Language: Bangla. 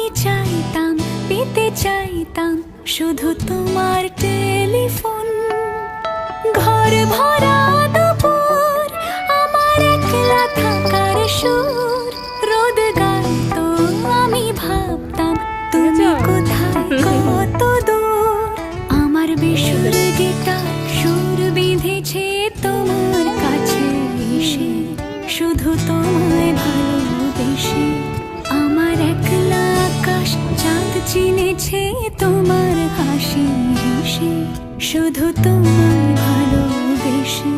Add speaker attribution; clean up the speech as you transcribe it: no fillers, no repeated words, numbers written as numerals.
Speaker 1: আমি চাইতাম, পেতে চাইতাম শুধু তোমার টেলিফোন। ঘর ভরা দুপুর, আমার একলা থাকার সুর, রোদ গাইতো আমি ভাবতাম তুমি কোথায়, কত দূর। আমার বেসুর গিটার সুর বিঁধেছে তোমার কাছে এসে, শুধু তোমায় ভালোবেসে। আমার একলা আকাশ চাঁদ চিনেছে তোমার হাসি হেসে, শুধু তোমায় ভালোবেসে।